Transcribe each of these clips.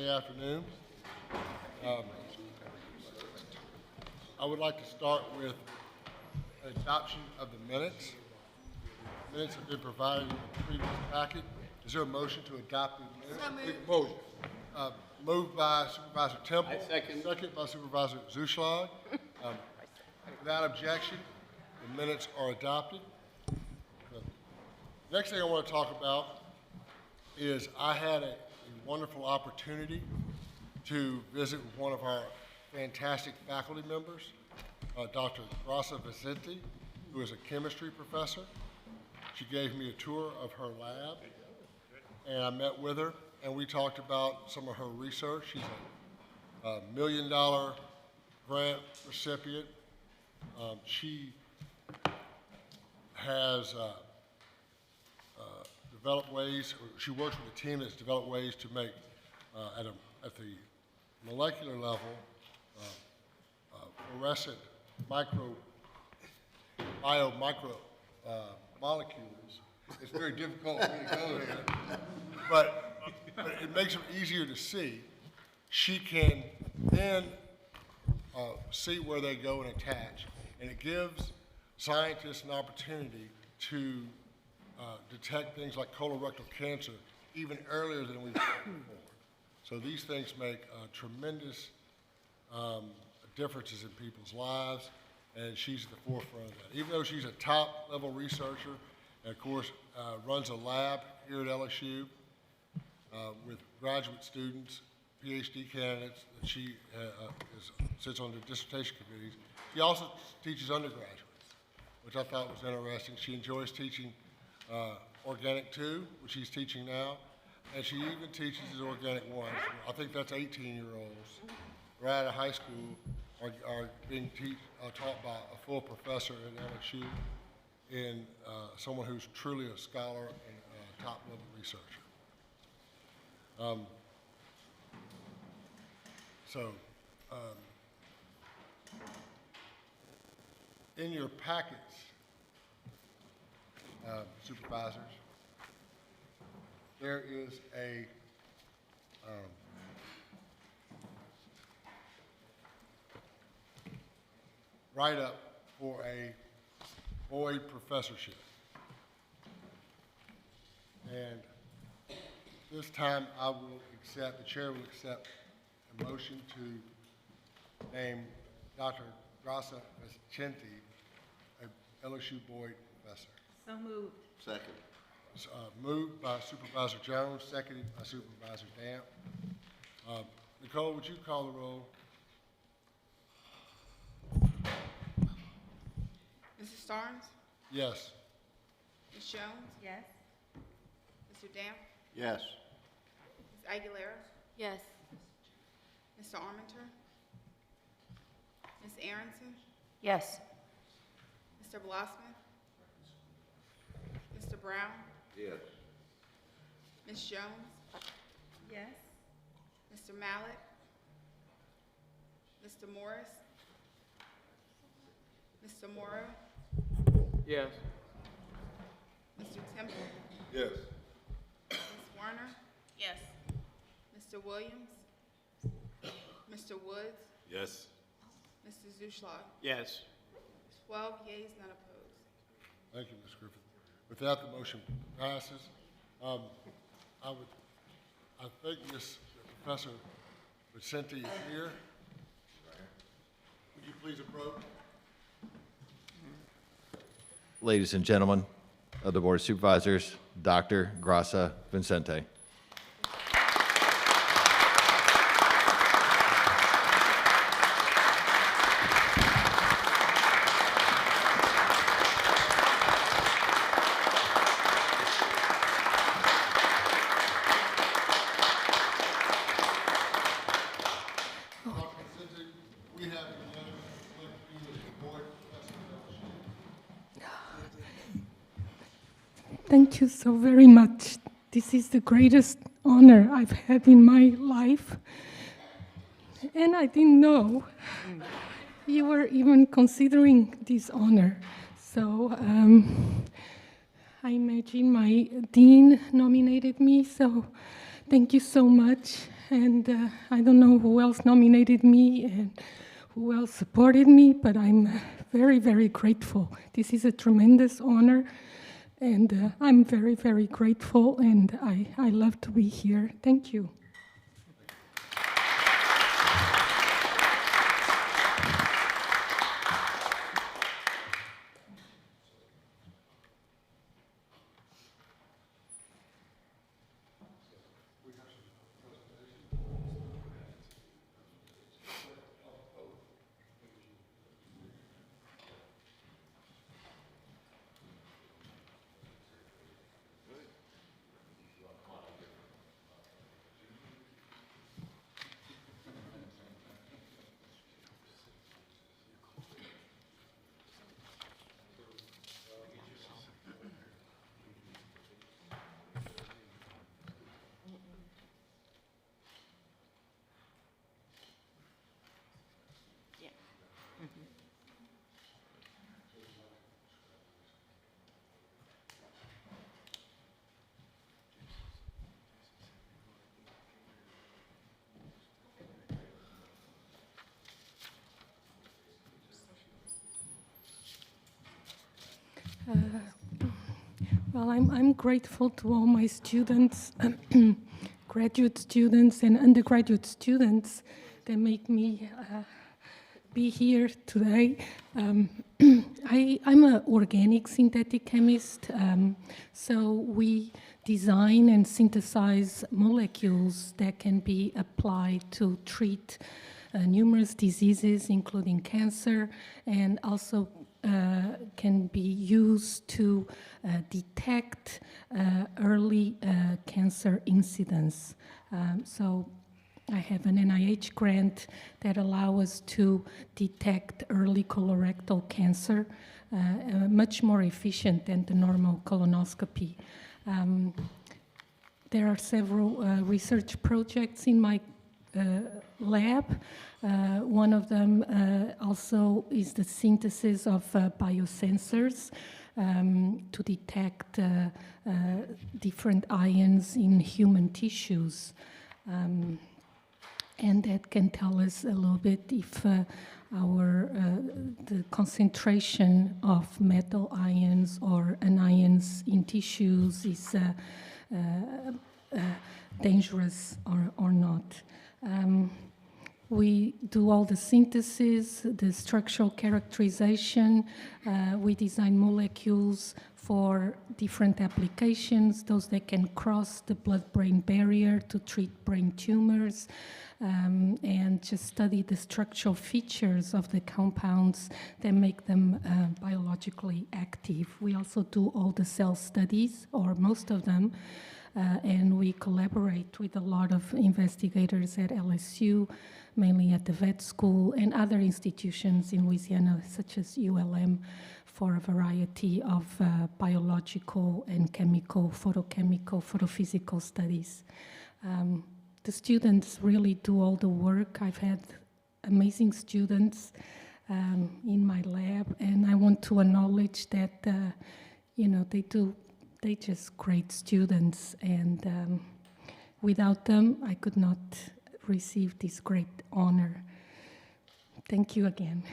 Good afternoon. I would like to start with adoption of the minutes. Minutes have been provided in the previous packet. Is there a motion to adopt the minutes? Motion. Moved by Supervisor Temple. Second by Supervisor Zuschlag. Without objection, the minutes are adopted. Next thing I want to talk about is I had a wonderful opportunity to visit with one of our fantastic faculty members, Dr. Grasa Vicente, who is a chemistry professor. She gave me a tour of her lab, and I met with her, and we talked about some of her research. She's a $1 million grant recipient. She has developed ways, she works with a team that's developed ways to make, at the molecular level, fluorescent biomicro molecules. It's very difficult for me to go there, but it makes them easier to see. She can then see where they go and attach, and it gives scientists an opportunity to detect things like colorectal cancer even earlier than we've seen before. So these things make tremendous differences in people's lives, and she's at the forefront of that. Even though she's a top-level researcher, and of course runs a lab here at LSU with graduate students, PhD candidates that she sits on the dissertation committees. She also teaches undergraduates, which I thought was interesting. She enjoys teaching Organic 2, which she's teaching now, and she even teaches Organic 1. I think that's 18-year-olds right out of high school are being taught by a full professor at LSU and someone who's truly a scholar and a top-level researcher. In your packets, supervisors, there is a write-up for a Boyd professorship. And this time the chair will accept a motion to name Dr. Grasa Vicente a LSU Boyd professor. So moved. Second. Moved by Supervisor Jones, seconded by Supervisor Damp. Nicole, would you call the roll? Mr. Starnes? Yes. Ms. Jones? Yes. Mr. Damp? Yes. Ms. Aguilera? Yes. Mr. Armenter? Ms. Aronson? Yes. Mr. Blossman? Mr. Brown? Yes. Ms. Jones? Yes. Mr. Mallett? Mr. Morris? Mr. Morrow? Yes. Mr. Temple? Yes. Ms. Werner? Yes. Mr. Williams? Mr. Woods? Yes. Mr. Zuschlag? Yes. 12 yeas, none opposed. Thank you, Ms. Griffith. With that, the motion passes. I think Ms. Professor Vicente is here. Would you please approach? Ladies and gentlemen of the Board of Supervisors, Dr. Grasa Vicente. We have the board Thank you so very much. This is the greatest honor I've had in my life. And I didn't know you were even considering this honor. So I imagine my dean nominated me, so thank you so much. And I don't know who else nominated me and who else supported me, but I'm very, very grateful. This is a tremendous honor, and I'm very, very grateful, and I love to be here. Thank you. Well, I'm grateful to all my students, graduate students and undergraduate students that make me be here today. I'm an organic synthetic chemist, so we design and synthesize molecules that can be applied to treat numerous diseases, including cancer, and also can be used to detect early cancer incidence. So I have an NIH grant that allows us to detect early colorectal cancer much more efficient than the normal colonoscopy. There are several research projects in my lab. One of them also is the synthesis of biosensors to detect different ions in human tissues. And that can tell us a little bit if the concentration of metal ions or anions in tissues is dangerous or not. We do all the synthesis, the structural characterization. We design molecules for different applications, those that can cross the blood-brain barrier to treat brain tumors, and just study the structural features of the compounds that make them biologically active. We also do all the cell studies, or most of them, and we collaborate with a lot of investigators at LSU, mainly at the vet school and other institutions in Louisiana, such as ULM, for a variety of biological and chemical, photochemical, photophysical studies. The students really do all the work. I've had amazing students in my lab, and I want to acknowledge that, they're just great students, and without them, I could not receive this great honor. Thank you again.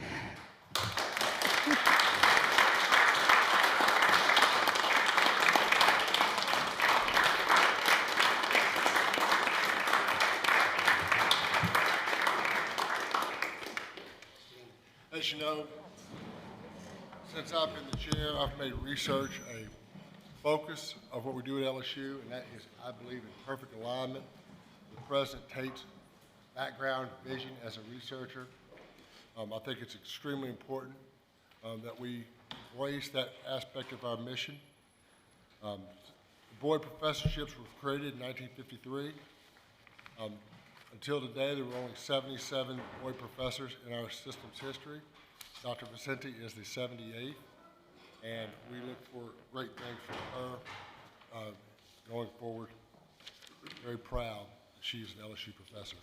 As you know, since I've been the chair, I've made research a focus of what we do at LSU, and that is, I believe, in perfect alignment with President Tate's background, vision as a researcher. I think it's extremely important that we embrace that aspect of our mission. The Boyd professorships were created in 1953. Until today, there were only 77 Boyd professors in our system's history. Dr. Vicente is the 78th, and we look for great things from her going forward. Very proud that she is an LSU professor.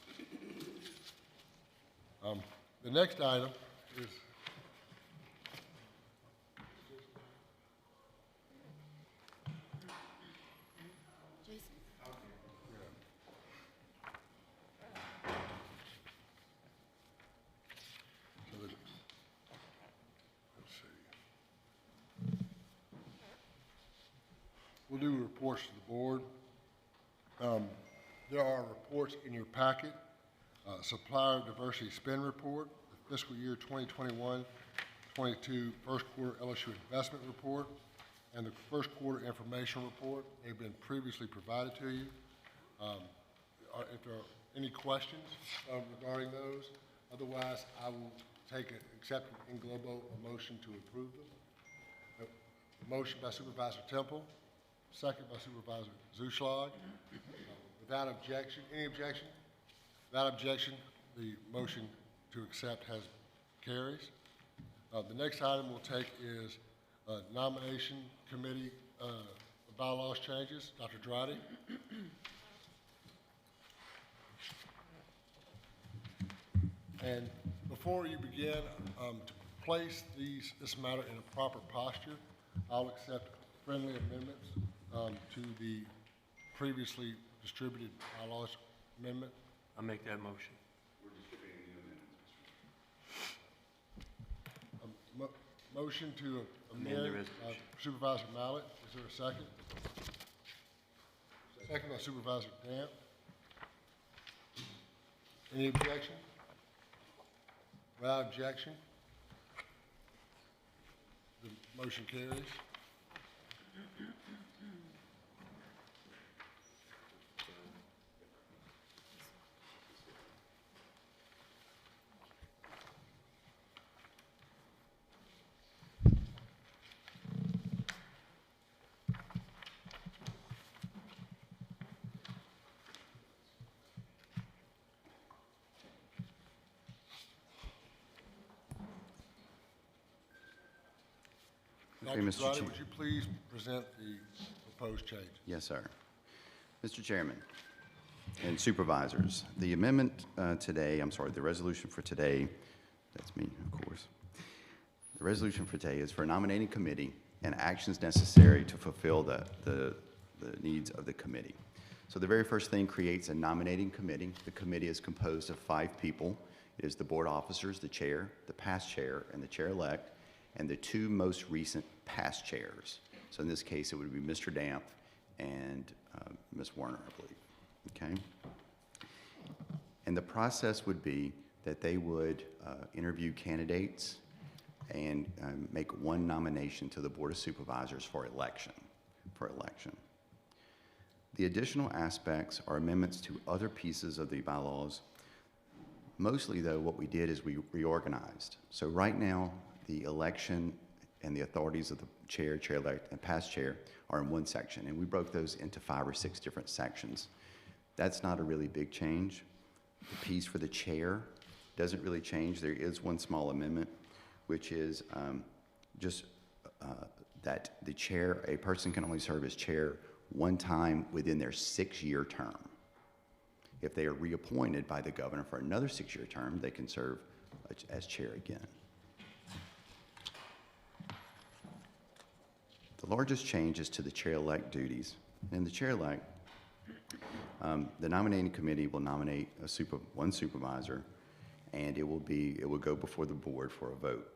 The next item is we'll do reports to the board. There are reports in your packet. Supplier diversity spend report, the fiscal year 2021-22 first quarter LSU investment report, and the first quarter information report. They've been previously provided to you. If there are any questions regarding those, otherwise I will accept in globo a motion to approve them. A motion by Supervisor Temple, second by Supervisor Zuschlag. Without objection, any objection? Without objection, the motion to accept carries. The next item we'll take is nomination committee bylaws changes. Dr. Dratty. And before you begin, to place this matter in a proper posture, I'll accept friendly amendments to the previously distributed bylaws amendment. I'll make that motion. Motion to Amend the amend resolution. Supervisor Mallett. Is there a second? Second by Supervisor Damp. Any objection? Without objection, the motion carries. Okay, Dr. Mr. Dratty, Chair. would you please present the proposed change? Yes, sir. Mr. Chairman and supervisors, the amendment today, the resolution for today, that's me, of course. The resolution for today is for a nominating committee and actions necessary to fulfill the needs of the committee. So the very first thing creates a nominating committee. The committee is composed of 5 people. It is the board officers, the chair, the past chair, and the chair-elect, and the 2 most recent past chairs. So in this case, it would be Mr. Damp and Ms. Warner, I believe, okay? And the process would be that they would interview candidates and make 1 nomination to the Board of Supervisors for election. The additional aspects are amendments to other pieces of the bylaws. Mostly, though, what we did is we reorganized. So right now, the election and the authorities of the chair, chair-elect, and past chair are in one section, and we broke those into 5 or 6 different sections. That's not a really big change. The piece for the chair doesn't really change. There is one small amendment, which is that the chair, a person can only serve as chair 1 time within their 6-year term. If they are reappointed by the governor for another 6-year term, they can serve as chair again. The largest change is to the chair-elect duties. In the chair-elect, the nominating committee will nominate 1 supervisor, and it will go before the board for a vote.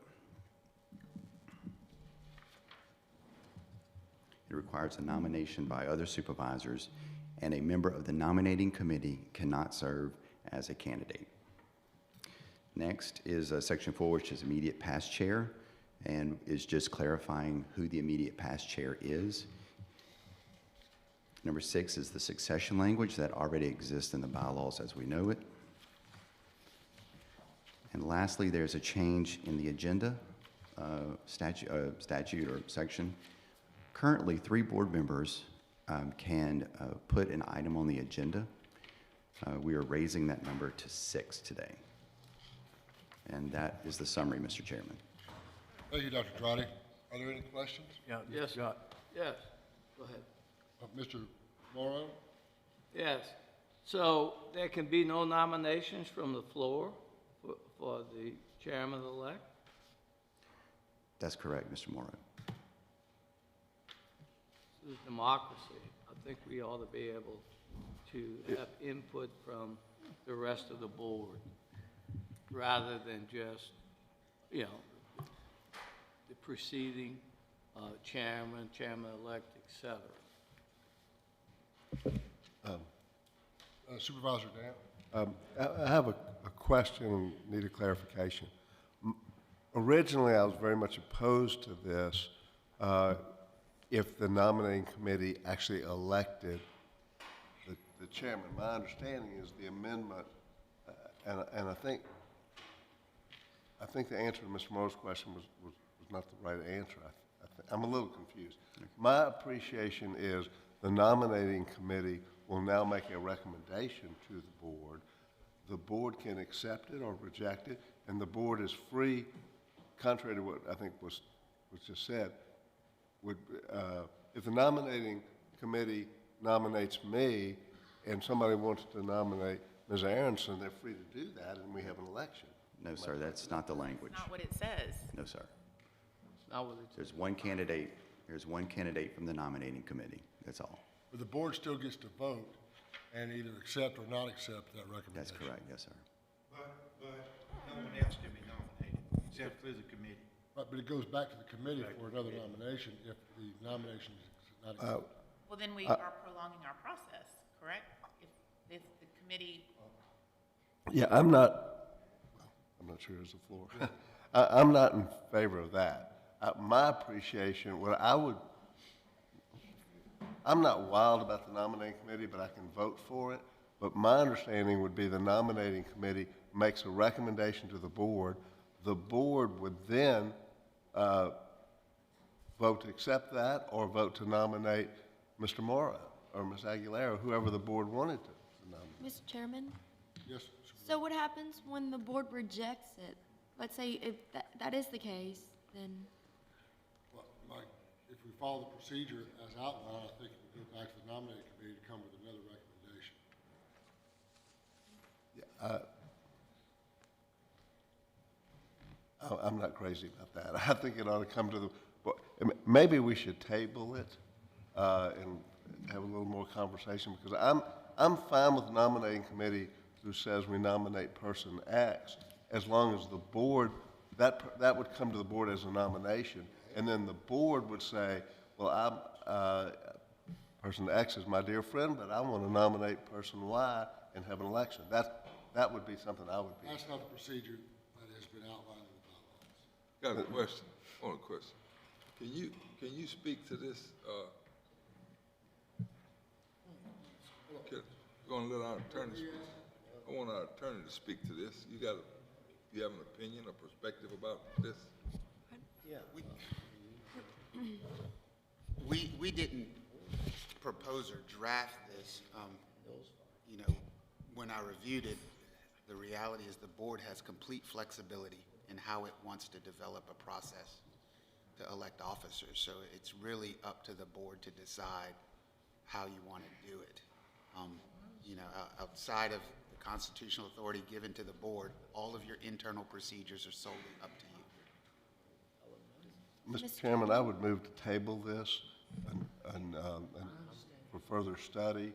It requires a nomination by other supervisors, and a member of the nominating committee cannot serve as a candidate. Next is Section 4, which is immediate past chair, and is just clarifying who the immediate past chair is. Number 6 is the succession language that already exists in the bylaws as we know it. And lastly, there's a change in the agenda statute or section. Currently, 3 board members can put an item on the agenda. We are raising that number to 6 today. And that is the summary, Mr. Chairman. Thank you, Dr. Dratty. Are there any questions? Yeah, Yes. Scott. Yes, go ahead. Mr. Morrow? Yes, so there can be no nominations from the floor for the chairman-elect? That's correct, Mr. Morrow. This is democracy. I think we ought to be able to have input from the rest of the board, rather than just, the preceding chairman, chairman-elect, et cetera. Supervisor Dant. I have a question and need a clarification. Originally, I was very much opposed to this if the nominating committee actually elected the chairman. My understanding is the amendment, and I think the answer to Mr. Morrow's question was not the right answer. I'm a little confused. My appreciation is the nominating committee will now make a recommendation to the board. The board can accept it or reject it, and the board is free, contrary to what I think was just said, if the nominating committee nominates me and somebody wants to nominate Ms. Aronson, they're free to do that, and we have an election. No, sir, that's not the language. Not what it says. No, sir. It's not what it says. There's one candidate from the nominating committee, that's all. But the board still gets to vote and either accept or not accept that recommendation. That's correct, yes, sir. But no one else can be nominated, except for the committee. But it goes back to the committee for another nomination if the nomination is not accepted. Well, then we are prolonging our process, correct? If the committee, Yeah, I'm not sure there's a floor. I'm not in favor of that. My appreciation, I'm not wild about the nominating committee, but I can vote for it. But my understanding would be the nominating committee makes a recommendation to the board. The board would then vote to accept that or vote to nominate Mr. Morrow or Ms. Aguilera, whoever the board wanted to nominate. Mr. Chairman, Yes, so what happens when the board rejects it? Let's say if that is the case, then, well, Mike, if we follow the procedure as outlined, I think it would go back to the nominating committee to come with another recommendation. I'm not crazy about that. I think it ought to come to the, maybe we should table it and have a little more conversation, because I'm fine with the nominating committee who says we nominate person X, as long as the board, that would come to the board as a nomination, and then the board would say, well, person X is my dear friend, but I want to nominate person Y and have an election. That would be something I would be. That's not the procedure that has been outlined in the bylaws. Got a question, on a question. Can you speak to this, gonna let our attorney speak? I want our attorney to speak to this. You have an opinion or perspective about this? We didn't propose or draft this. You know, when I reviewed it, the reality is the board has complete flexibility in how it wants to develop a process to elect officers. So it's really up to the board to decide how you want to do it. You know, outside of the constitutional authority given to the board, all of your internal procedures are solely up to you. Mr. Chairman, I would move to table this and for further study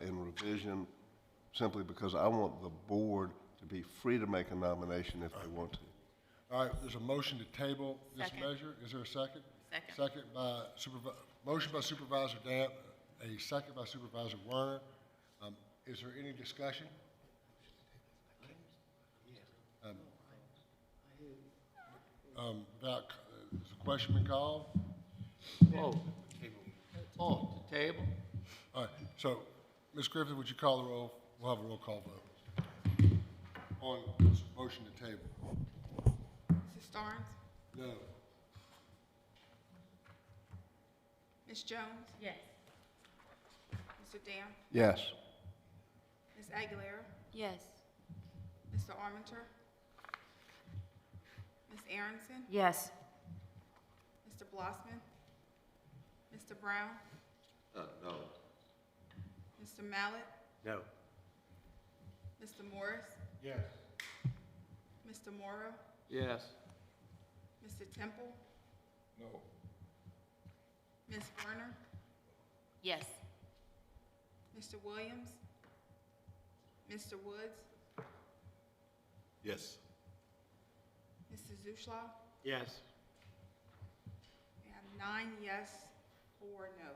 and revision, simply because I want the board to be free to make a nomination if they want to. All right, there's a motion to table this Second. measure. Is there a second? Second. Second by motion by Supervisor Dant, a second by Supervisor Werner. Is there any discussion? Has the question been called? Oh, to table? All right, so, Ms. Griffith, would you call the roll? We'll have a roll call vote on this motion to table. Mrs. Starnes? No. Ms. Jones? Yes. Mr. Dam? Yes. Ms. Aguilera? yes. Mr. Armenter? Ms. Aronson? Yes. Mr. Blossman? Mr. Brown? No. Mr. Mallett? No. Mr. Morris? Yes. Mr. Morrow? Yes. Mr. Temple? No. Ms. Werner? yes. Mr. Williams? Mr. Woods? Yes. Mr. Zuschlaw? Yes. And 9 yes, 4 no.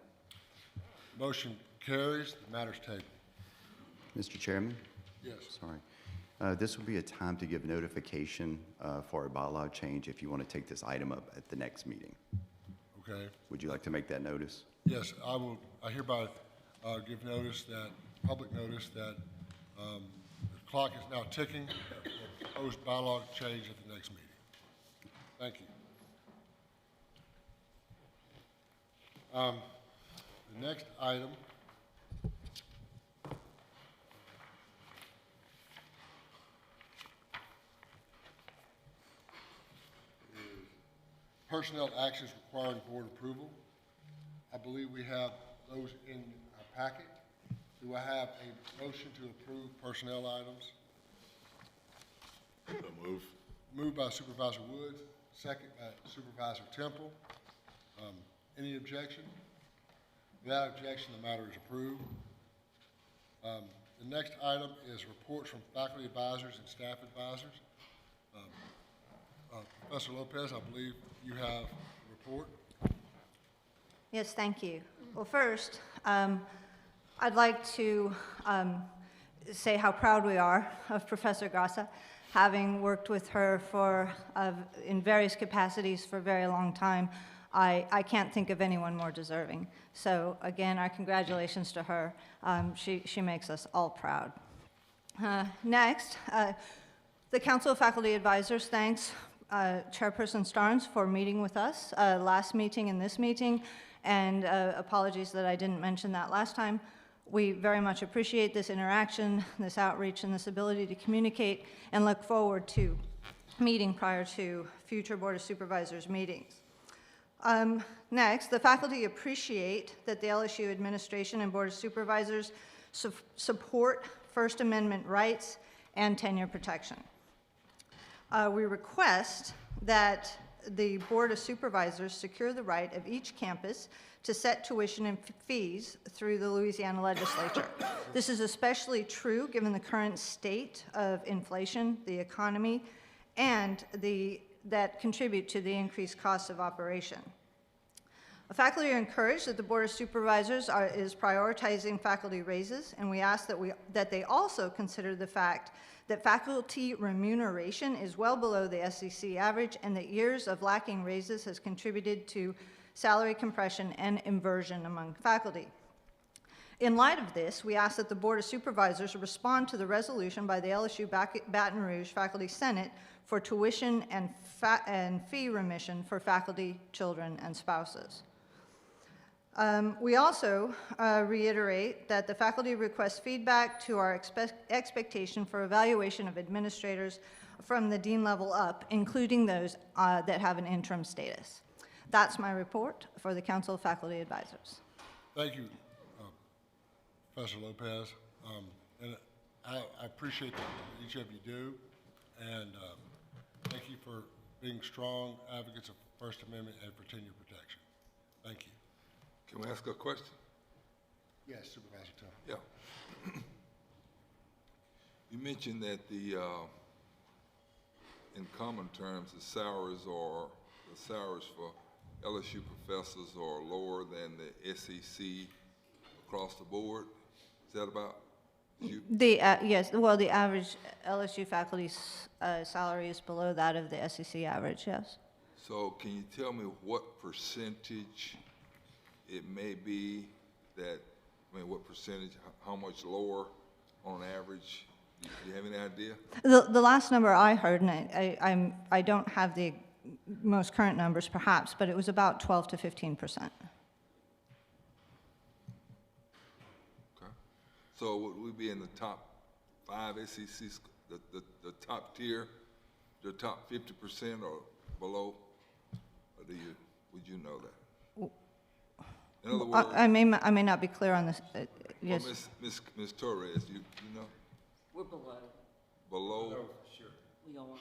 Motion carries, the matter's tabled. Mr. Chairman? Yes. Sorry. This will be a time to give notification for a bylaw change if you want to take this item up at the next meeting. Okay. Would you like to make that notice? Yes, I will. I hereby give notice that, public notice that the clock is now ticking for proposed bylaw change at the next meeting. Thank you. The next item is personnel actions requiring board approval. I believe we have those in our packet. Do I have a motion to approve personnel items? So move. Moved by Supervisor Woods, second by Supervisor Temple. Any objection? Without objection, the matter is approved. The next item is reports from faculty advisors and staff advisors. Professor Lopez, I believe you have a report. Yes, thank you. Well, first, I'd like to say how proud we are of Professor Grassa, having worked with her in various capacities for a very long time. I can't think of anyone more deserving. So again, our congratulations to her. She makes us all proud. Next, the Council of Faculty Advisors thanks Chairperson Starnes for meeting with us last meeting and this meeting, and apologies that I didn't mention that last time. We very much appreciate this interaction, this outreach, and this ability to communicate, and look forward to meeting prior to future Board of Supervisors meetings. Next, the faculty appreciate that the LSU administration and Board of Supervisors support First Amendment rights and tenure protection. We request that the Board of Supervisors secure the right of each campus to set tuition and fees through the Louisiana legislature. This is especially true given the current state of inflation, the economy, and that contribute to the increased costs of operation. Faculty are encouraged that the Board of Supervisors is prioritizing faculty raises, and we ask that they also consider the fact that faculty remuneration is well below the SEC average, and that years of lacking raises has contributed to salary compression and inversion among faculty. In light of this, we ask that the Board of Supervisors respond to the resolution by the LSU Baton Rouge Faculty Senate for tuition and fee remission for faculty, children, and spouses. We also reiterate that the faculty requests feedback to our expectation for evaluation of administrators from the dean level up, including those that have an interim status. That's my report for the Council of Faculty Advisors. Thank you, Professor Lopez. And I appreciate what each of you do, and thank you for being strong advocates of First Amendment and for tenure protection. Thank you. Can we ask a question? Yes, Supervisor Temple. Yeah. You mentioned that in common terms, the salaries for LSU professors are lower than the SEC across the board. Is that about you? Yes, well, the average LSU faculty's salary is below that of the SEC average, yes. So can you tell me what percentage it may be that, what percentage, how much lower on average? Do you have any idea? The last number I heard, and I don't have the most current numbers perhaps, but it was about 12 to 15%. Okay. So would we be in the top 5 SECs, the top tier, the top 50% or below? Or would you know that? In other words, I may not be clear on this. Yes. Well, Ms. Torres, you know? We're below. Below? Sure. We don't want.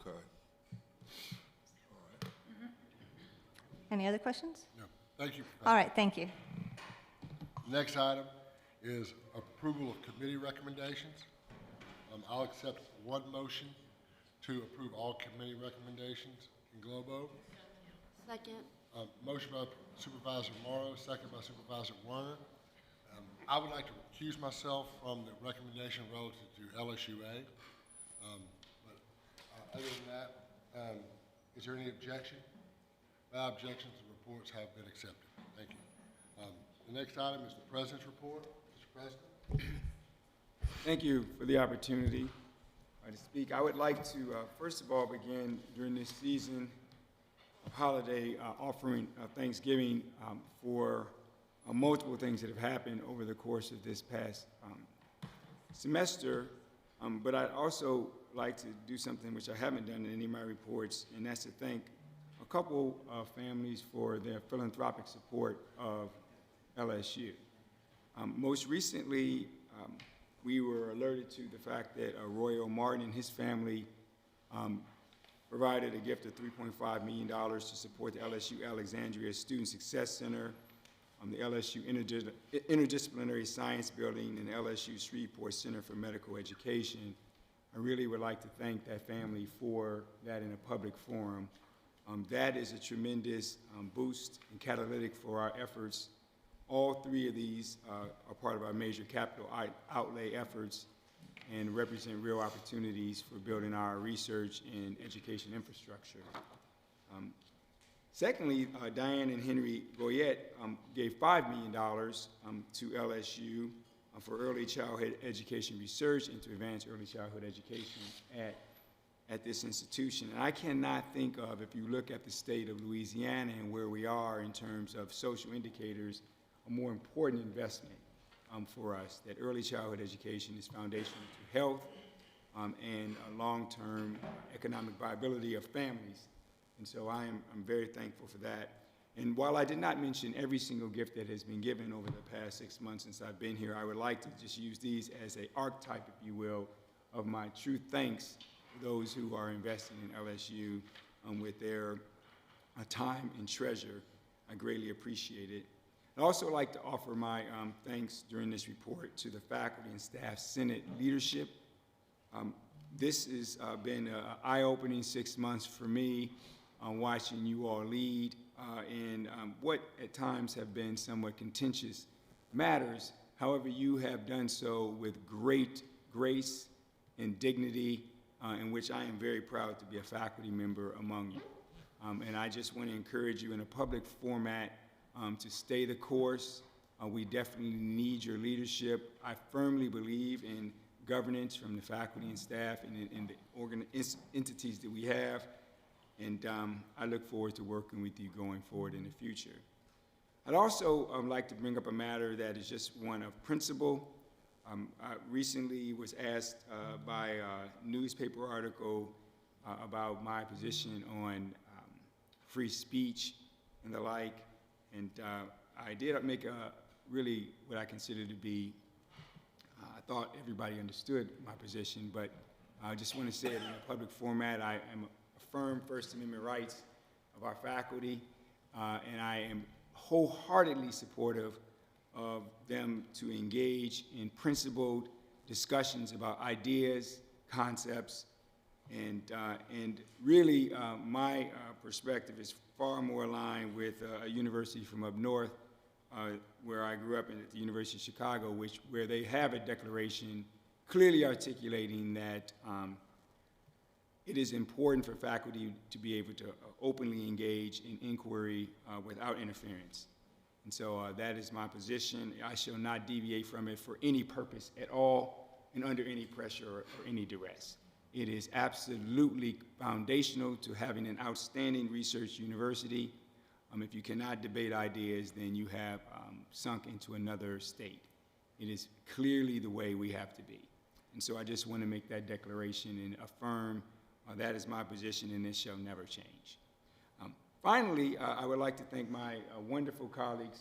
Okay. Any other questions? No. Thank you. All right, thank you. Next item is approval of committee recommendations. I'll accept one motion to approve all committee recommendations in globo. Second. Motion by Supervisor Morrow, second by Supervisor Werner. I would like to recuse myself from the recommendation relative to LSUA. Other than that, is there any objection? Without objections, the reports have been accepted. Thank you. The next item is the President's report. Mr. President. Thank you for the opportunity to speak. I would like to, first of all, begin during this season of holiday offering Thanksgiving for multiple things that have happened over the course of this past semester. But I'd also like to do something which I haven't done in any of my reports, and that's to thank a couple of families for their philanthropic support of LSU. Most recently, we were alerted to the fact that Roy O. Martin and his family provided a gift of $3.5 million to support the LSU Alexandria Student Success Center, the LSU Interdisciplinary Science Building, and the LSU Shreveport Center for Medical Education. I really would like to thank that family for that in a public forum. That is a tremendous boost and catalytic for our efforts. All three of these are part of our major capital outlay efforts and represent real opportunities for building our research and education infrastructure. Secondly, Diane and Henry Goyette gave $5 million to LSU for early childhood education research and to advance early childhood education at this institution. And I cannot think of, if you look at the state of Louisiana and where we are in terms of social indicators, a more important investment for us, that early childhood education is foundational to health and long-term economic viability of families. And so I'm very thankful for that. And while I did not mention every single gift that has been given over the past 6 months since I've been here, I would like to just use these as an archetype, if you will, of my true thanks to those who are investing in LSU with their time and treasure. I greatly appreciate it. I'd also like to offer my thanks during this report to the faculty and staff Senate leadership. This has been an eye-opening 6 months for me watching you all lead in what at times have been somewhat contentious matters. However, you have done so with great grace and dignity, in which I am very proud to be a faculty member among you. And I just want to encourage you in a public format to stay the course. We definitely need your leadership. I firmly believe in governance from the faculty and staff and in the entities that we have. And I look forward to working with you going forward in the future. I'd also like to bring up a matter that is just one of principle. I recently was asked by a newspaper article about my position on free speech and the like. And I did make a really what I consider to be, I thought everybody understood my position, but I just want to say it in a public format. I am affirm First Amendment rights of our faculty, and I am wholeheartedly supportive of them to engage in principled discussions about ideas, concepts, and really my perspective is far more aligned with a university from up north, where I grew up at the University of Chicago, where they have a declaration clearly articulating that it is important for faculty to be able to openly engage in inquiry without interference. And so that is my position. I shall not deviate from it for any purpose at all and under any pressure or any duress. It is absolutely foundational to having an outstanding research university. If you cannot debate ideas, then you have sunk into another state. It is clearly the way we have to be. And so I just want to make that declaration and affirm that is my position, and it shall never change. Finally, I would like to thank my wonderful colleagues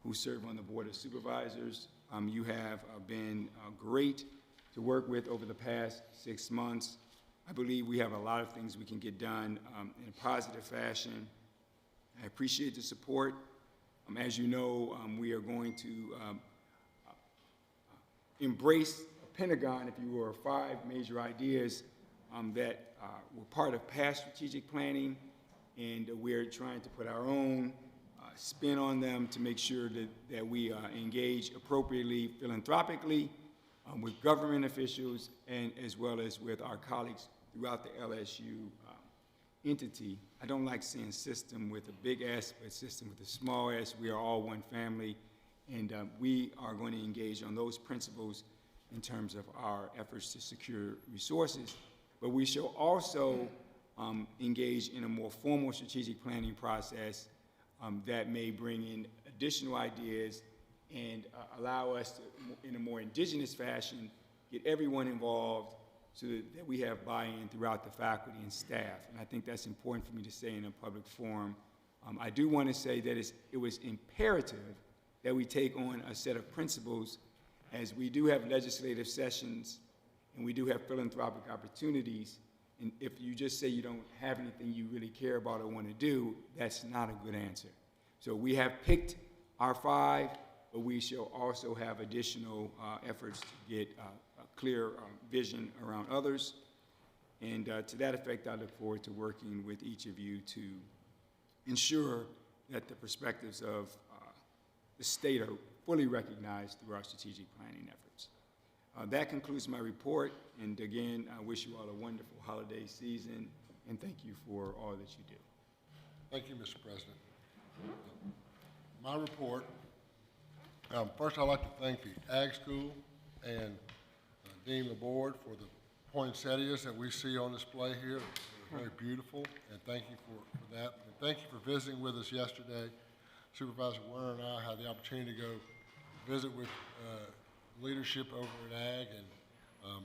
who serve on the Board of Supervisors. You have been great to work with over the past 6 months. I believe we have a lot of things we can get done in a positive fashion. I appreciate the support. As you know, we are going to embrace a Pentagon, if you will, 5 major ideas that were part of past strategic planning, and we're trying to put our own spin on them to make sure that we engage appropriately philanthropically with government officials and as well as with our colleagues throughout the LSU entity. I don't like saying system with a big S, but system with a small s. We are all one family, and we are going to engage on those principles in terms of our efforts to secure resources. But we shall also engage in a more formal strategic planning process that may bring in additional ideas and allow us to, in a more indigenous fashion, get everyone involved so that we have buy-in throughout the faculty and staff. And I think that's important for me to say in a public forum. I do want to say that it was imperative that we take on a set of principles, as we do have legislative sessions and we do have philanthropic opportunities. And if you just say you don't have anything you really care about or want to do, that's not a good answer. So we have picked our 5, but we shall also have additional efforts to get a clear vision around others. And to that effect, I look forward to working with each of you to ensure that the perspectives of the state are fully recognized through our strategic planning efforts. That concludes my report, and again, I wish you all a wonderful holiday season, and thank you for all that you do. Thank you, Mr. President. My report, first I'd like to thank the Ag School and Dean LaBorde for the poinsettias that we see on display here. They're very beautiful, and thank you for that. And thank you for visiting with us yesterday. Supervisor Werner and I had the opportunity to go visit with leadership over at Ag, and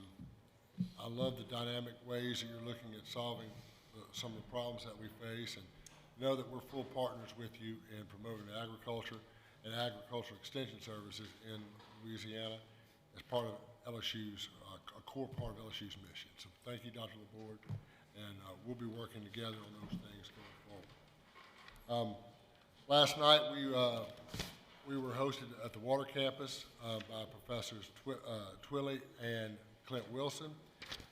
I love the dynamic ways that you're looking at solving some of the problems that we face, and know that we're full partners with you in promoting agriculture and agricultural extension services in Louisiana as part of LSU's, a core part of LSU's mission. So thank you, Dr. LaBorde, and we'll be working together on those things going forward. Last night, we were hosted at the Water Campus by Professors Twilley and Clint Wilson.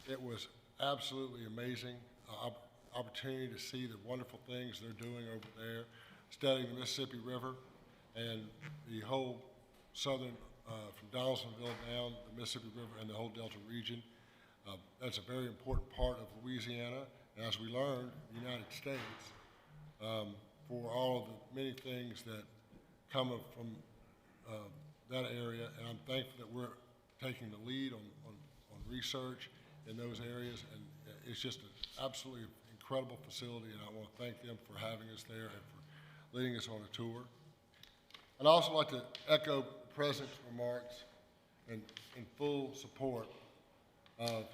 It was absolutely amazing opportunity to see the wonderful things they're doing over there, studying the Mississippi River and the whole southern, from Donaldsonville down the Mississippi River and the whole Delta region. That's a very important part of Louisiana, and as we learned, the United States, for all of the many things that come from that area, and I'm thankful that we're taking the lead on research in those areas, and it's just an absolutely incredible facility, and I want to thank them for having us there and for leading us on a tour. I'd also like to echo the President's remarks in full support of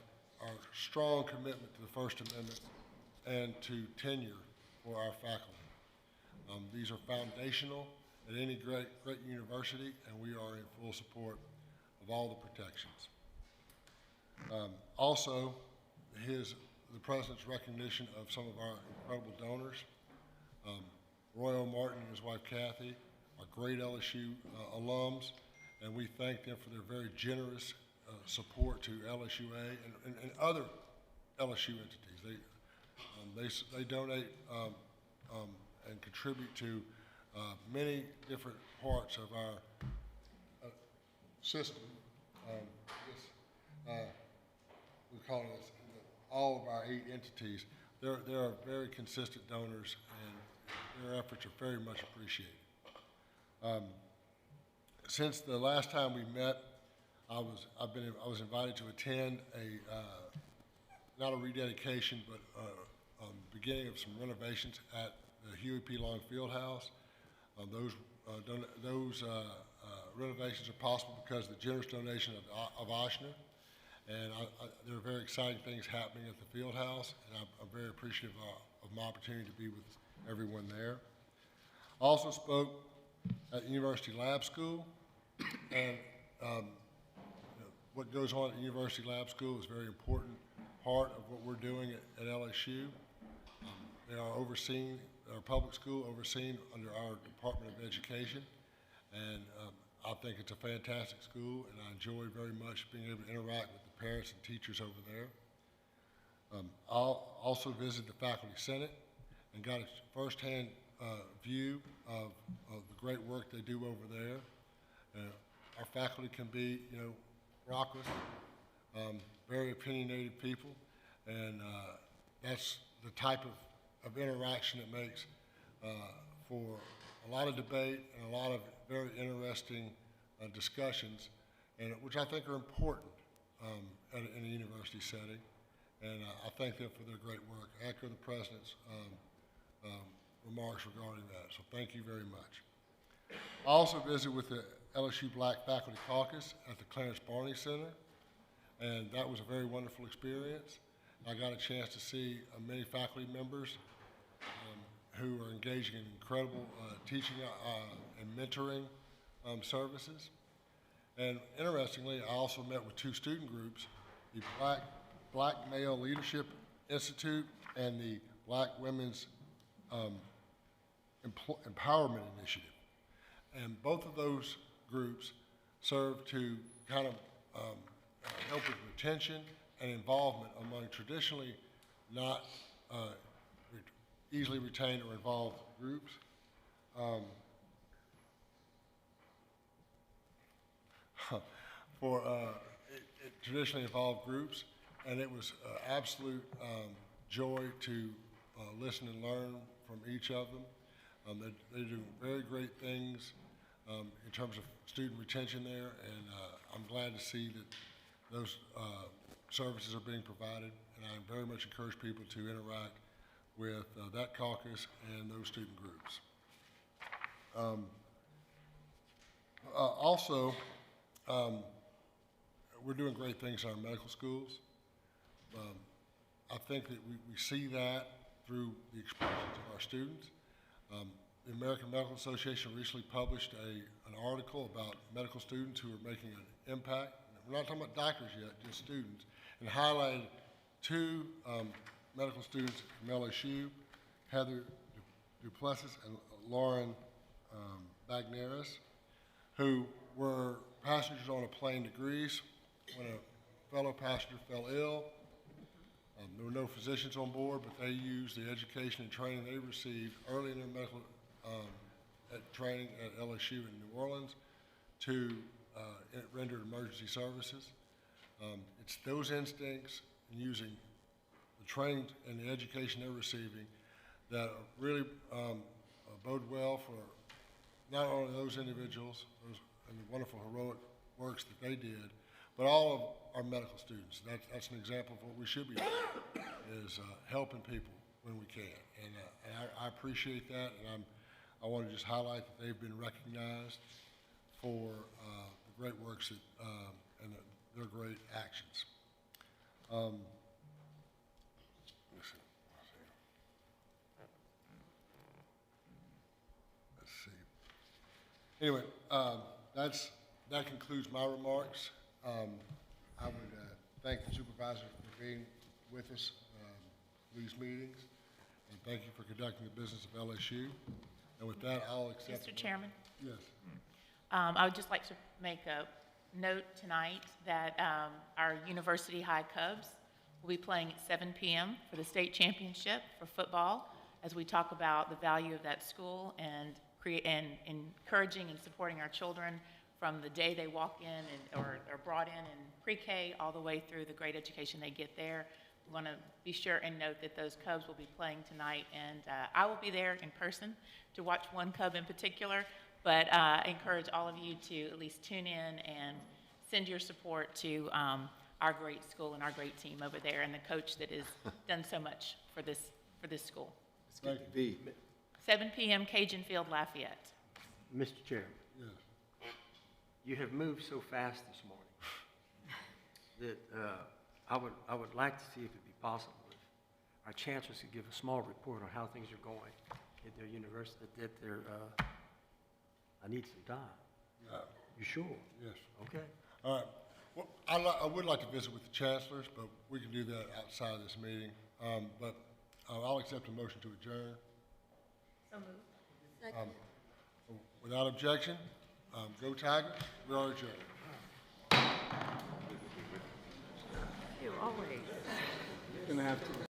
our strong commitment to the First Amendment and to tenure for our faculty. These are foundational at any great university, and we are in full support of all the protections. Also, the President's recognition of some of our incredible donors. Roy O. Martin and his wife Kathy are great LSU alums, and we thank them for their very generous support to LSUA and other LSU entities. They donate and contribute to many different parts of our system. We call it all of our 8 entities. They are very consistent donors, and their efforts are very much appreciated. Since the last time we met, I was invited to attend not a rededication, but beginning of some renovations at the Huey P. Long Fieldhouse. Those renovations are possible because of the generous donation of Oshner, and there are very exciting things happening at the Fieldhouse, and I'm very appreciative of my opportunity to be with everyone there. I also spoke at University Lab School, and what goes on at University Lab School is a very important part of what we're doing at LSU. They are overseen, our public school overseen under our Department of Education, and I think it's a fantastic school, and I enjoy very much being able to interact with the parents and teachers over there. I'll also visit the Faculty Senate and got a firsthand view of the great work they do over there. Our faculty can be, raucous, very opinionated people, and that's the type of interaction that makes for a lot of debate and a lot of very interesting discussions, and which I think are important in a university setting. And I thank them for their great work. I echo the President's remarks regarding that, so thank you very much. I also visited with the LSU Black Faculty Caucus at the Clarence Barney Center, and that was a very wonderful experience. I got a chance to see many faculty members who are engaging in incredible teaching and mentoring services. And interestingly, I also met with two student groups, the Black Male Leadership Institute and the Black Women's Empowerment Initiative. And both of those groups serve to kind of help with retention and involvement among traditionally not easily retained or involved groups. For traditionally involved groups, and it was absolute joy to listen and learn from each of them. They do very great things in terms of student retention there, and I'm glad to see that those services are being provided, and I very much encourage people to interact with that caucus and those student groups. Also, we're doing great things in our medical schools. I think that we see that through the experiences of our students. The American Medical Association recently published an article about medical students who are making an impact. We're not talking about doctors yet, just students, and highlighted two medical students from LSU, Heather Duplessis and Lauren Bagneris, who were passengers on a plane to Greece when a fellow passenger fell ill. There were no physicians on board, but they used the education and training they received early in their medical training at LSU in New Orleans to render emergency services. It's those instincts and using the training and the education they're receiving that really bode well for not only those individuals and the wonderful heroic works that they did, but all of our medical students. That's an example of what we should be doing, is helping people when we can. And I appreciate that, and I want to just highlight that they've been recognized for the great works that, and their great actions. Let's see. Anyway, that concludes my remarks. I would thank the supervisor for being with us these meetings, and thank you for conducting the business of LSU. And with that, I'll accept. Mr. Chairman? Yes. I would just like to make a note tonight that our University High Cubs will be playing at 7 p.m. for the state championship for football, as we talk about the value of that school and encouraging and supporting our children from the day they walk in or are brought in pre-K all the way through the great education they get there. We want to be sure and note that those Cubs will be playing tonight, and I will be there in person to watch one Cub in particular, but I encourage all of you to at least tune in and send your support to our great school and our great team over there and the coach that has done so much for this school. It's good to be. 7 p.m. Cajun Field, Lafayette. Mr. Chairman. Yes. You have moved so fast this morning that I would like to see if it'd be possible if our chancellors could give a small report on how things are going at their university, I need some time. You sure? Yes. Okay. All right. Well, I would like to visit with the chancellors, but we can do that outside of this meeting. But I'll accept a motion to adjourn. So moved. Second. Without objection, go Tigers. We are adjourned. You always. You're gonna have to.